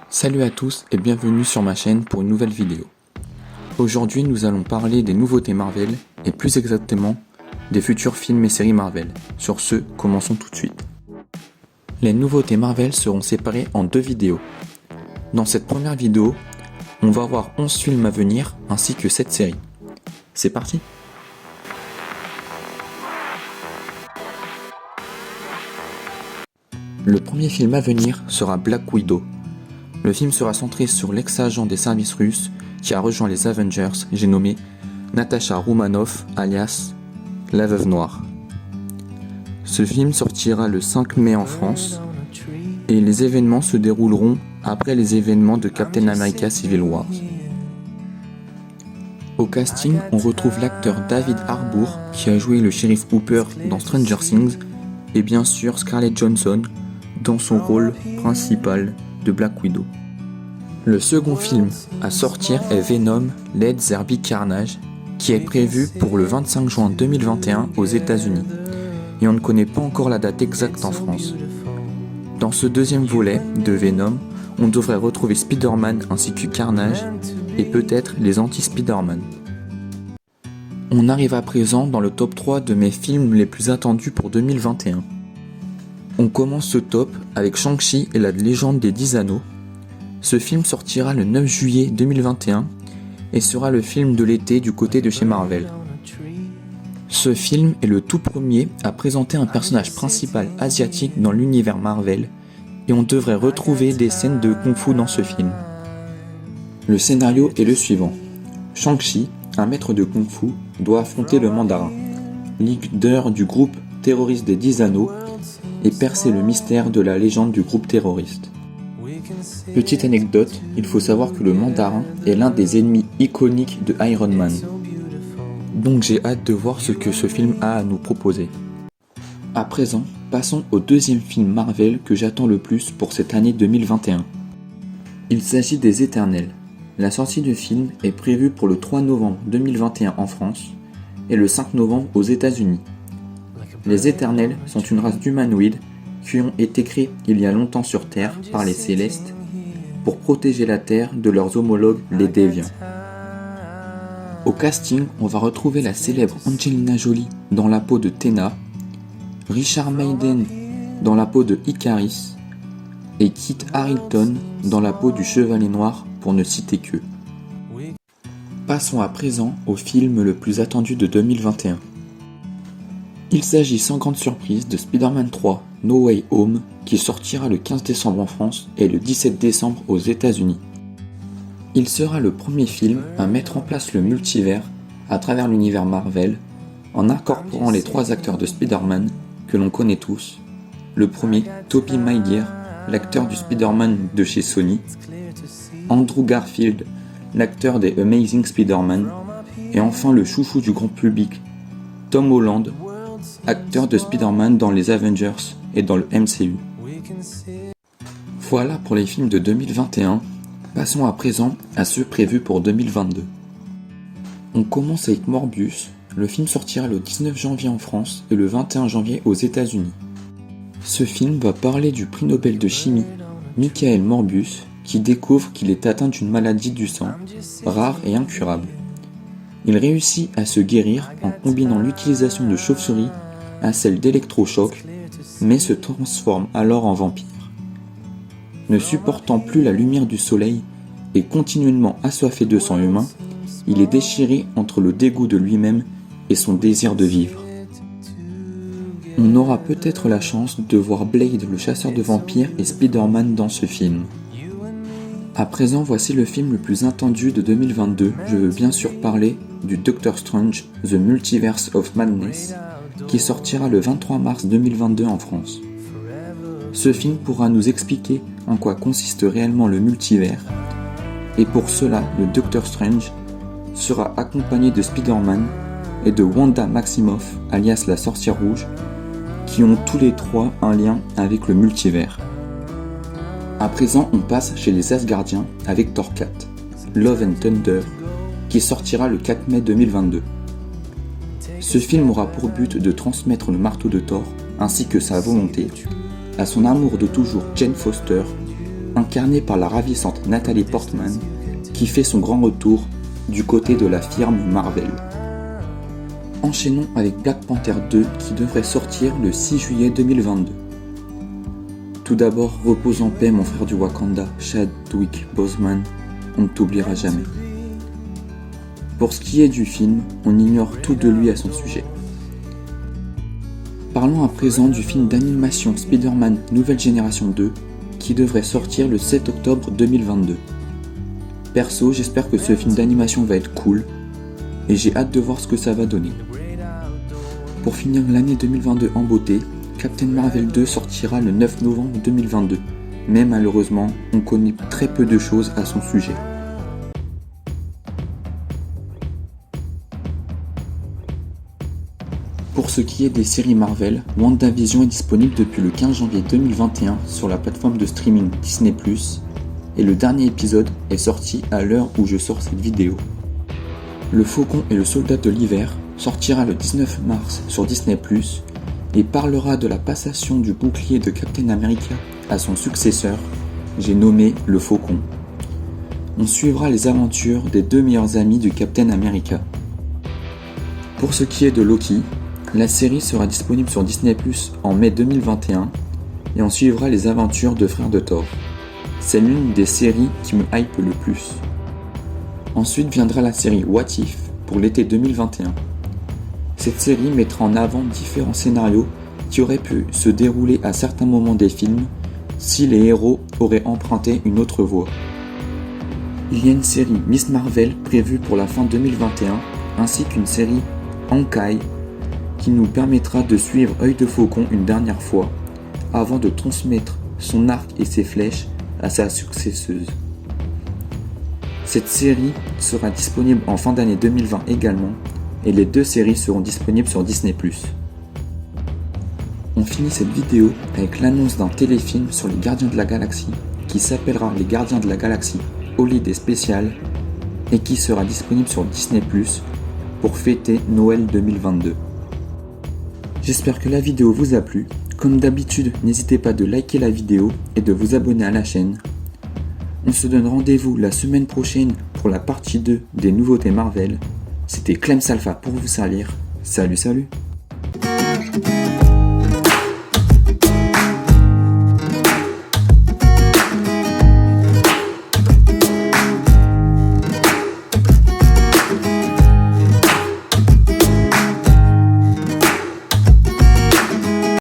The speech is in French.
Salut à tous et bienvenue sur ma chaîne pour une nouvelle vidéo. Aujourd'hui nous allons parler des nouveautés Marvel et plus exactement des futurs films et séries Marvel. Sur ce, commençons tout de suite. Les nouveautés Marvel seront séparées en deux vidéos. Dans cette première vidéo, on va voir 11 films à venir ainsi que 7 séries. C'est parti! Le premier film à venir sera Black Widow. Le film sera centré sur l'ex-agent des services russes qui a rejoint les Avengers, j'ai nommé Natasha Romanoff alias la Veuve Noire. Ce film sortira le 5 mai en France et les événements se dérouleront après les événements de Captain America Civil War. Au casting, on retrouve l'acteur David Harbour qui a joué le shérif Hooper dans Stranger Things et bien sûr Scarlett Johansson dans son rôle principal de Black Widow. Le second film à sortir est Venom Let There Be Carnage qui est prévu pour le 25 juin 2021 aux États-Unis et on ne connaît pas encore la date exacte en France. Dans ce deuxième volet de Venom, on devrait retrouver Spider-Man ainsi que Carnage et peut-être les anti-Spider-Man. On arrive à présent dans le top 3 de mes films les plus attendus pour 2021. On commence ce top avec Shang-Chi et la légende des 10 anneaux. Ce film sortira le 9 juillet 2021 et sera le film de l'été du côté de chez Marvel. Ce film est le tout premier à présenter un personnage principal asiatique dans l'univers Marvel et on devrait retrouver des scènes de kung-fu dans ce film. Le scénario est le suivant. Shang-Chi, un maître de kung-fu, doit affronter le mandarin, leader du groupe terroriste des 10 anneaux, et percer le mystère de la légende du groupe terroriste. Petite anecdote, il faut savoir que le mandarin est l'un des ennemis iconiques de Iron Man. Donc j'ai hâte de voir ce que ce film a à nous proposer. À présent, passons au deuxième film Marvel que j'attends le plus pour cette année 2021. Il s'agit des Éternels. La sortie du film est prévue pour le 3 novembre 2021 en France et le 5 novembre aux États-Unis. Les Éternels sont une race d'humanoïdes qui ont été créés il y a longtemps sur Terre par les Célestes pour protéger la Terre de leurs homologues les Déviants. Au casting, on va retrouver la célèbre Angelina Jolie dans la peau de Théna, Richard Madden dans la peau de Icaris et Kit Harington dans la peau du Chevalier Noir pour ne citer que. Passons à présent au film le plus attendu de 2021. Il s'agit sans grande surprise de Spider-Man 3 No Way Home qui sortira le 15 décembre en France et le 17 décembre aux États-Unis. Il sera le premier film à mettre en place le multivers à travers l'univers Marvel en incorporant les 3 acteurs de Spider-Man que l'on connaît tous. Le premier, Tobey Maguire, l'acteur du Spider-Man de chez Sony, Andrew Garfield, l'acteur des Amazing Spider-Man, et enfin le chouchou du grand public, Tom Holland, acteur de Spider-Man dans les Avengers et dans le MCU. Voilà pour les films de 2021, passons à présent à ceux prévus pour 2022. On commence avec Morbius, le film sortira le 19 janvier en France et le 21 janvier aux États-Unis. Ce film va parler du prix Nobel de chimie, Michael Morbius, qui découvre qu'il est atteint d'une maladie du sang, rare et incurable. Il réussit à se guérir en combinant l'utilisation de chauves-souris à celle d'électrochocs, mais se transforme alors en vampire. Ne supportant plus la lumière du soleil et continuellement assoiffé de sang humain, il est déchiré entre le dégoût de lui-même et son désir de vivre. On aura peut-être la chance de voir Blade le chasseur de vampires et Spider-Man dans ce film. À présent, voici le film le plus attendu de 2022. Je veux bien sûr parler du Doctor Strange The Multiverse of Madness qui sortira le 23 mars 2022 en France. Ce film pourra nous expliquer en quoi consiste réellement le multivers et pour cela, le Doctor Strange sera accompagné de Spider-Man et de Wanda Maximoff alias la sorcière rouge qui ont tous les trois un lien avec le multivers. À présent, on passe chez les Asgardiens avec Thor 4, Love and Thunder, qui sortira le 4 mai 2022. Ce film aura pour but de transmettre le marteau de Thor, ainsi que sa volonté, à son amour de toujours Jane Foster, incarnée par la ravissante Natalie Portman, qui fait son grand retour du côté de la firme Marvel. Enchaînons avec Black Panther 2 qui devrait sortir le 6 juillet 2022. Tout d'abord, repose en paix mon frère du Wakanda, Chadwick Boseman, on ne t'oubliera jamais. Pour ce qui est du film, on ignore tout de lui à son sujet. Parlons à présent du film d'animation Spider-Man Nouvelle Génération 2 qui devrait sortir le 7 octobre 2022. Perso, j'espère que ce film d'animation va être cool et j'ai hâte de voir ce que ça va donner. Pour finir l'année 2022 en beauté, Captain Marvel 2 sortira le 9 novembre 2022, mais malheureusement, on connaît très peu de choses à son sujet. Pour ce qui est des séries Marvel, WandaVision est disponible depuis le 15 janvier 2021 sur la plateforme de streaming Disney+, et le dernier épisode est sorti à l'heure où je sors cette vidéo. Le Faucon et le Soldat de l'Hiver sortira le 19 mars sur Disney+, et parlera de la passation du bouclier de Captain America à son successeur, j'ai nommé le Faucon. On suivra les aventures des deux meilleurs amis du Captain America. Pour ce qui est de Loki, la série sera disponible sur Disney+ en mai 2021 et on suivra les aventures de frères de Thor. C'est l'une des séries qui me hype le plus. Ensuite viendra la série What If pour l'été 2021. Cette série mettra en avant différents scénarios qui auraient pu se dérouler à certains moments des films si les héros auraient emprunté une autre voie. Il y a une série Miss Marvel prévue pour la fin 2021 ainsi qu'une série Hawkeye qui nous permettra de suivre Œil de Faucon une dernière fois avant de transmettre son arc et ses flèches à sa successeuse. Cette série sera disponible en fin d'année 2020 également et les deux séries seront disponibles sur Disney+. On finit cette vidéo avec l'annonce d'un téléfilm sur les Gardiens de la Galaxie qui s'appellera Les Gardiens de la Galaxie Holiday Special et qui sera disponible sur Disney+ pour fêter Noël 2022. J'espère que la vidéo vous a plu. Comme d'habitude, n'hésitez pas de liker la vidéo et de vous abonner à la chaîne. On se donne rendez-vous la semaine prochaine pour la partie 2 des nouveautés Marvel. C'était Clems Alpha pour vous salir. Salut.